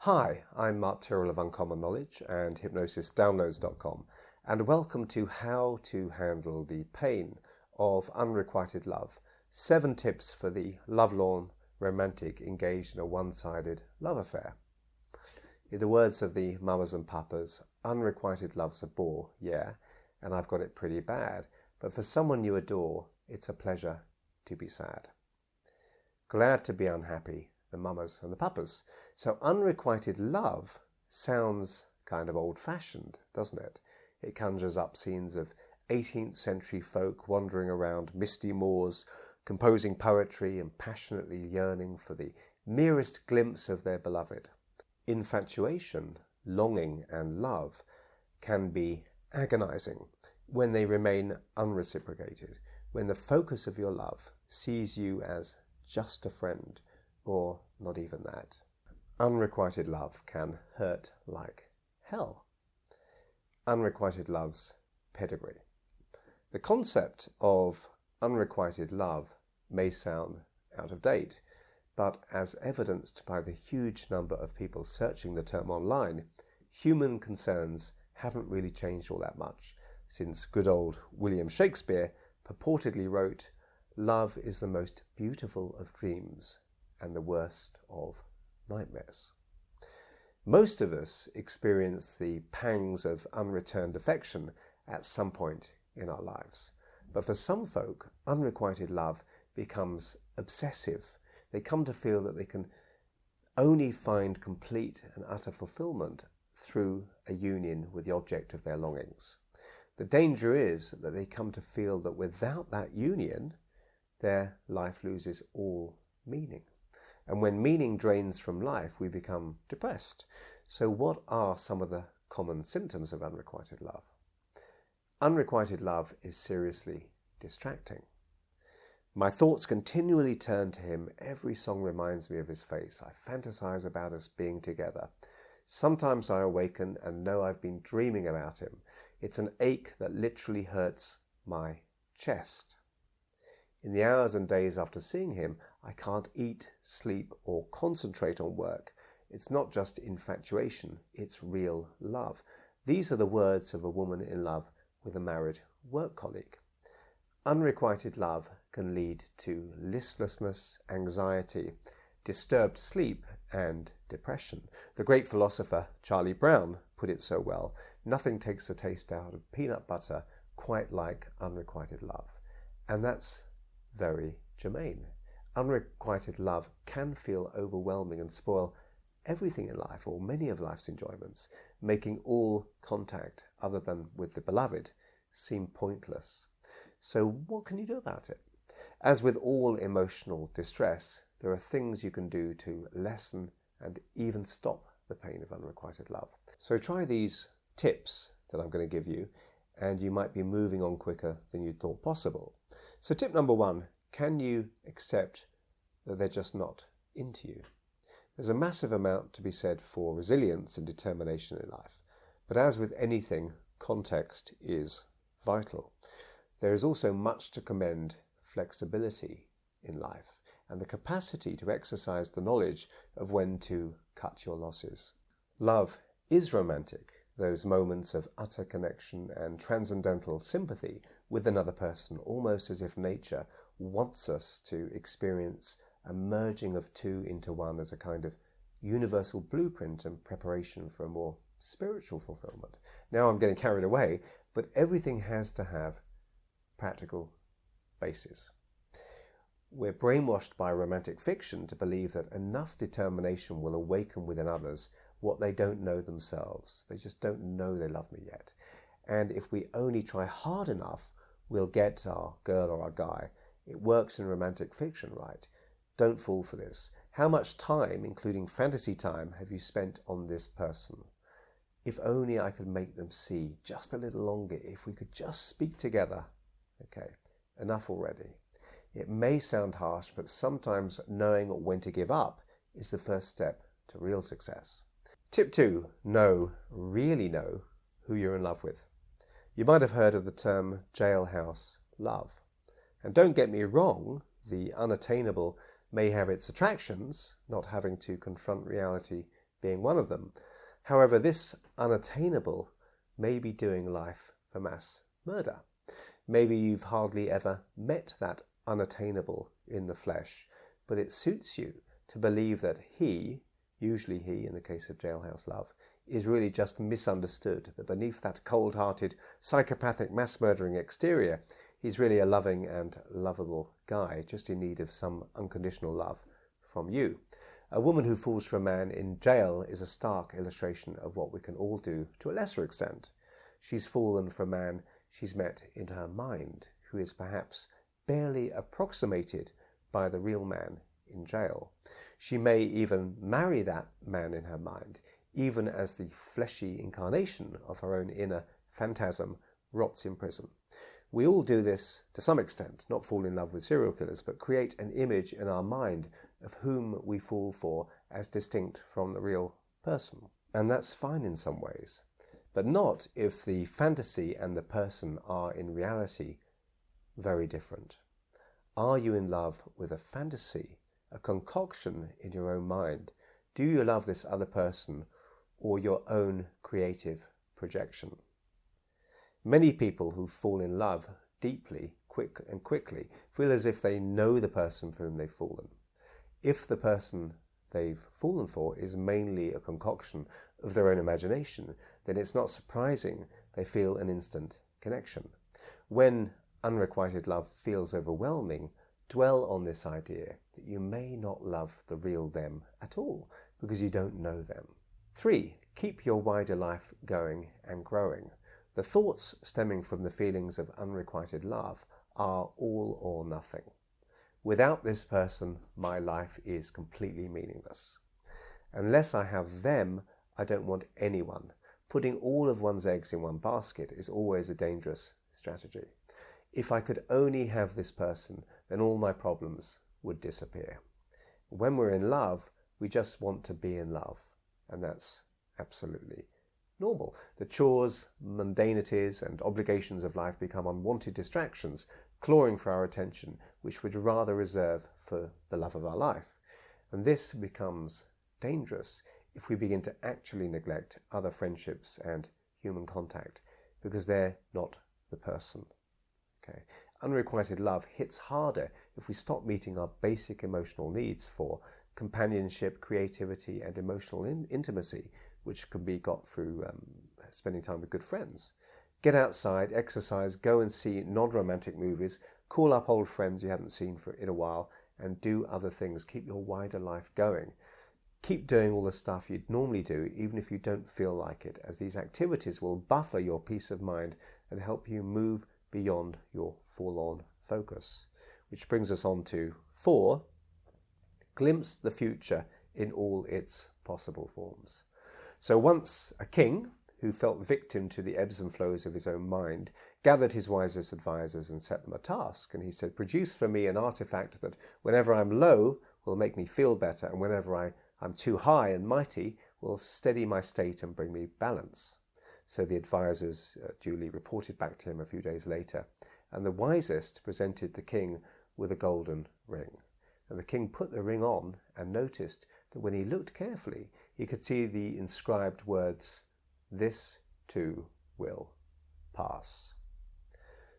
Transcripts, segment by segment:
Hi, I'm Mark Tyrrell of Uncommon Knowledge and hypnosisdownloads.com, and welcome to How to Handle the Pain of Unrequited Love. 7 tips for the lovelorn romantic engaged in a one-sided love affair. In the words of the mamas and papas, unrequited love's a bore, yeah, and I've got it pretty bad, but for someone you adore, it's a pleasure to be sad. Glad to be unhappy, the mamas and the papas. So unrequited love sounds kind of old-fashioned, doesn't it? It conjures up scenes of 18th century folk wandering around misty moors, composing poetry and passionately yearning for the merest glimpse of their beloved. Infatuation, longing and love can be agonizing when they remain unreciprocated, when the focus of your love sees you as just a friend, or not even that. Unrequited love can hurt like hell. Unrequited love's pedigree. The concept of unrequited love may sound out of date, but as evidenced by the huge number of people searching the term online, human concerns haven't really changed all that much since good old William Shakespeare purportedly wrote, "Love is the most beautiful of dreams and the worst of nightmares." Most of us experience the pangs of unreturned affection at some point in our lives. But for some folk, unrequited love becomes obsessive. They come to feel that they can only find complete and utter fulfillment through a union with the object of their longings. The danger is that they come to feel that without that union, their life loses all meaning. And when meaning drains from life, we become depressed. So what are some of the common symptoms of unrequited love? Unrequited love is seriously distracting. My thoughts continually turn to him. Every song reminds me of his face. I fantasize about us being together. Sometimes I awaken and know I've been dreaming about him. It's an ache that literally hurts my chest. In the hours and days after seeing him, I can't eat, sleep, or concentrate on work. It's not just infatuation, it's real love. These are the words of a woman in love with a married work colleague. Unrequited love can lead to listlessness, anxiety, disturbed sleep, and depression. The great philosopher Charlie Brown put it so well, nothing takes the taste out of peanut butter quite like unrequited love. And that's very germane. Unrequited love can feel overwhelming and spoil everything in life, or many of life's enjoyments, making all contact other than with the beloved seem pointless. So what can you do about it? As with all emotional distress, there are things you can do to lessen and even stop the pain of unrequited love. So try these tips that I'm going to give you, and you might be moving on quicker than you thought possible. So tip number 1, can you accept that they're just not into you? There's a massive amount to be said for resilience and determination in life. But as with anything, context is vital. There is also much to commend flexibility in life and the capacity to exercise the knowledge of when to cut your losses. Love is romantic, those moments of utter connection and transcendental sympathy with another person, almost as if nature wants us to experience a merging of two into one as a kind of universal blueprint and preparation for a more spiritual fulfillment. Now I'm getting carried away, but everything has to have practical basis. We're brainwashed by romantic fiction to believe that enough determination will awaken within others what they don't know themselves. They just don't know they love me yet. And if we only try hard enough, we'll get our girl or our guy. It works in romantic fiction, right? Don't fall for this. How much time, including fantasy time, have you spent on this person? If only I could make them see just a little longer, if we could just speak together. Okay, enough already. It may sound harsh, but sometimes knowing when to give up is the first step to real success. Tip 2, really know who you're in love with. You might have heard of the term jailhouse love. And don't get me wrong, the unattainable may have its attractions, not having to confront reality being one of them. However, this unattainable may be doing life for mass murder. Maybe you've hardly ever met that unattainable in the flesh, but it suits you to believe that he, usually he in the case of Jailhouse Love, is really just misunderstood, that beneath that cold-hearted, psychopathic, mass-murdering exterior, he's really a loving and lovable guy, just in need of some unconditional love from you. A woman who falls for a man in jail is a stark illustration of what we can all do to a lesser extent. She's fallen for a man she's met in her mind, who is perhaps barely approximated by the real man in jail. She may even marry that man in her mind, even as the fleshy incarnation of her own inner phantasm rots in prison. We all do this to some extent, not fall in love with serial killers, but create an image in our mind of whom we fall for as distinct from the real person. And that's fine in some ways, but not if the fantasy and the person are in reality very different. Are you in love with a fantasy, a concoction in your own mind? Do you love this other person or your own creative projection? Many people who fall in love deeply, quickly, feel as if they know the person for whom they've fallen. If the person they've fallen for is mainly a concoction of their own imagination, then it's not surprising they feel an instant connection. When unrequited love feels overwhelming, dwell on this idea that you may not love the real them at all because you don't know them. 3. Keep your wider life going and growing. The thoughts stemming from the feelings of unrequited love are all or nothing. Without this person, my life is completely meaningless. Unless I have them, I don't want anyone. Putting all of one's eggs in one basket is always a dangerous strategy. If I could only have this person, then all my problems would disappear. When we're in love, we just want to be in love, and that's absolutely normal. The chores, mundanities, and obligations of life become unwanted distractions, clawing for our attention, which we'd rather reserve for the love of our life. And this becomes dangerous if we begin to actually neglect other friendships and human contact, because they're not the person. Okay. Unrequited love hits harder if we stop meeting our basic emotional needs for companionship, creativity, and emotional intimacy, which can be got through spending time with good friends. Get outside, exercise, go and see non-romantic movies, call up old friends you haven't seen in a while, and do other things. Keep your wider life going. Keep doing all the stuff you'd normally do, even if you don't feel like it, as these activities will buffer your peace of mind and help you move beyond your forlorn focus. Which brings us on to 4. Glimpse the future in all its possible forms. So once a king, who felt victim to the ebbs and flows of his own mind, gathered his wisest advisors and set them a task. And he said, produce for me an artifact that whenever I'm low will make me feel better, and whenever I'm too high and mighty will steady my state and bring me balance. So the advisors duly reported back to him a few days later, and the wisest presented the king with a golden ring. And the king put the ring on and noticed that when he looked carefully, he could see the inscribed words, "This too will pass."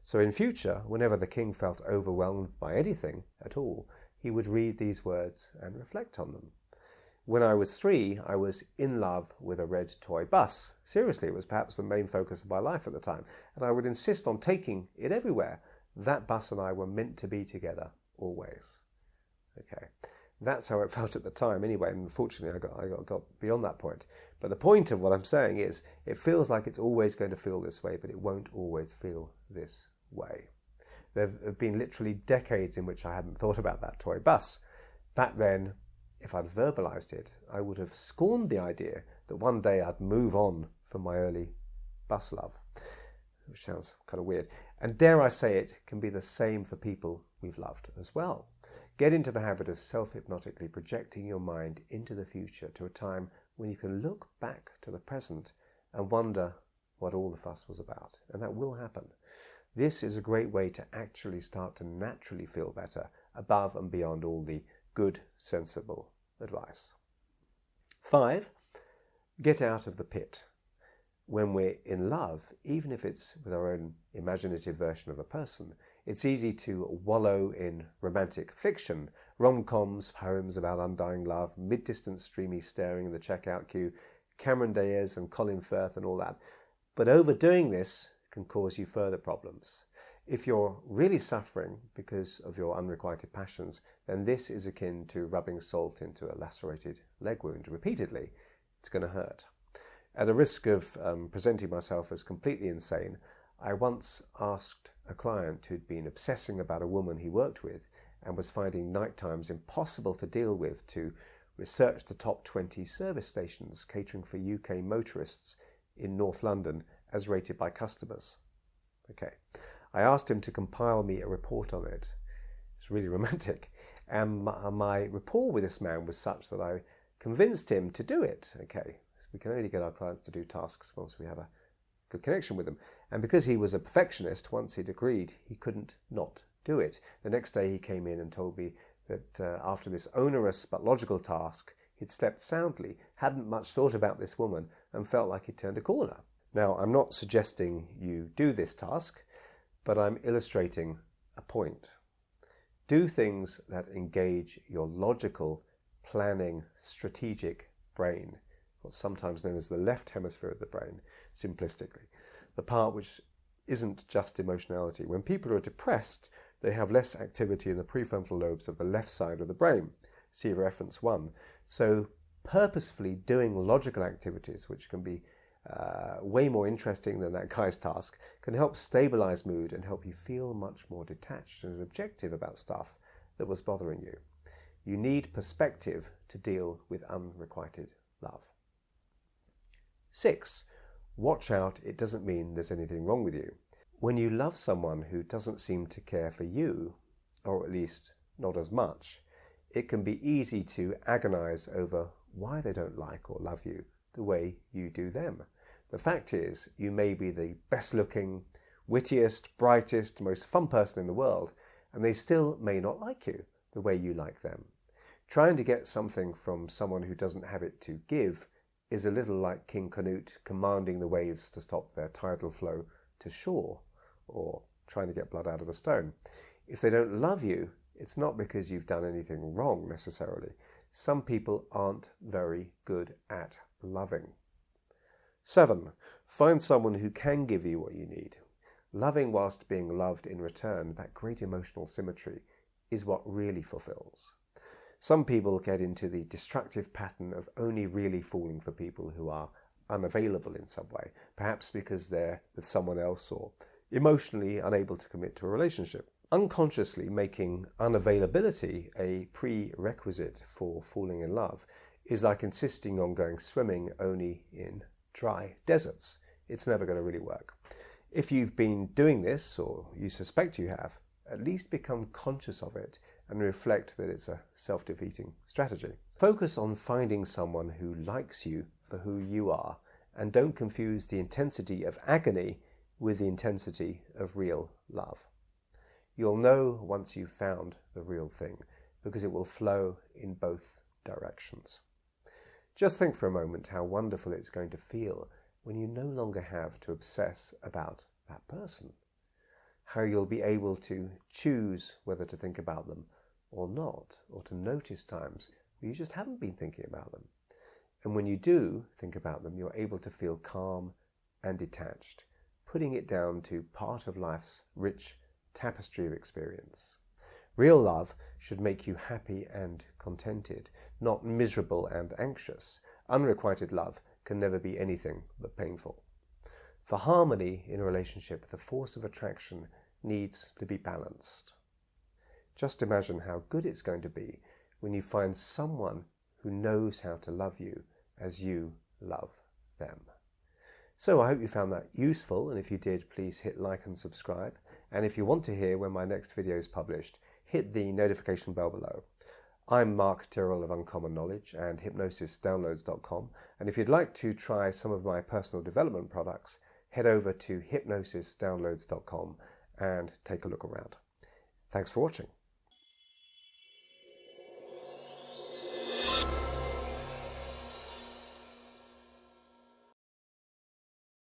So in future, whenever the king felt overwhelmed by anything at all, he would read these words and reflect on them. When I was 3, I was in love with a red toy bus. Seriously, it was perhaps the main focus of my life at the time, and I would insist on taking it everywhere. That bus and I were meant to be together, always. Okay, that's how it felt at the time anyway, and unfortunately I got beyond that point. But the point of what I'm saying is, it feels like it's always going to feel this way, but it won't always feel this way. There have been literally decades in which I hadn't thought about that toy bus. Back then, if I'd verbalized it, I would have scorned the idea that one day I'd move on from my early bus love, which sounds kind of weird. And dare I say it, can be the same for people we've loved as well. Get into the habit of self-hypnotically projecting your mind into the future to a time when you can look back to the present and wonder what all the fuss was about. And that will happen. This is a great way to actually start to naturally feel better above and beyond all the good, sensible advice. 5. get out of the pit. When we're in love, even if it's with our own imaginative version of a person, it's easy to wallow in romantic fiction, rom-coms, poems about undying love, mid-distance dreamy staring in the checkout queue, Cameron Diaz and Colin Firth and all that. But overdoing this can cause you further problems. If you're really suffering because of your unrequited passions, then this is akin to rubbing salt into a lacerated leg wound repeatedly. It's going to hurt. At the risk of presenting myself as completely insane, I once asked a client who'd been obsessing about a woman he worked with and was finding night times impossible to deal with to research the top 20 service stations catering for UK motorists in North London as rated by customers. Okay, I asked him to compile me a report on it. It's really romantic. And my rapport with this man was such that I convinced him to do it. Okay, we can only get our clients to do tasks once we have a good connection with them. And because he was a perfectionist, once he'd agreed, he couldn't not do it. The next day he came in and told me that after this onerous but logical task, he'd slept soundly, hadn't much thought about this woman, and felt like he'd turned a corner. Now, I'm not suggesting you do this task, but I'm illustrating a point. Do things that engage your logical, planning, strategic brain, what's sometimes known as the left hemisphere of the brain, simplistically, the part which isn't just emotionality. When people are depressed, they have less activity in the prefrontal lobes of the left side of the brain. See reference 1. So purposefully doing logical activities, which can be way more interesting than that guy's task, can help stabilize mood and help you feel much more detached and objective about stuff that was bothering you. You need perspective to deal with unrequited love. 6. Watch out, it doesn't mean there's anything wrong with you. When you love someone who doesn't seem to care for you, or at least not as much, it can be easy to agonize over why they don't like or love you the way you do them. The fact is, you may be the best looking, wittiest, brightest, most fun person in the world, and they still may not like you the way you like them. Trying to get something from someone who doesn't have it to give is a little like King Canute commanding the waves to stop their tidal flow to shore, or trying to get blood out of a stone. If they don't love you, it's not because you've done anything wrong necessarily. Some people aren't very good at loving. 7. Find someone who can give you what you need. Loving whilst being loved in return, that great emotional symmetry, is what really fulfills. Some people get into the destructive pattern of only really falling for people who are unavailable in some way, perhaps because they're with someone else or emotionally unable to commit to a relationship. Unconsciously making unavailability a prerequisite for falling in love is like insisting on going swimming only in dry deserts. It's never going to really work. If you've been doing this, or you suspect you have, at least become conscious of it and reflect that it's a self-defeating strategy. Focus on finding someone who likes you for who you are, and don't confuse the intensity of agony with the intensity of real love. You'll know once you've found the real thing, because it will flow in both directions. Just think for a moment how wonderful it's going to feel when you no longer have to obsess about that person. How you'll be able to choose whether to think about them or not, or to notice times where you just haven't been thinking about them. And when you do think about them, you're able to feel calm and detached, putting it down to part of life's rich tapestry of experience. Real love should make you happy and contented, not miserable and anxious. Unrequited love can never be anything but painful. For harmony in a relationship, the force of attraction needs to be balanced. Just imagine how good it's going to be when you find someone who knows how to love you as you love them. So I hope you found that useful, and if you did, please hit like and subscribe. And if you want to hear when my next video is published, hit the notification bell below. I'm Mark Tyrrell of Uncommon Knowledge and hypnosisdownloads.com, and if you'd like to try some of my personal development products, head over to hypnosisdownloads.com and take a look around. Thanks for watching.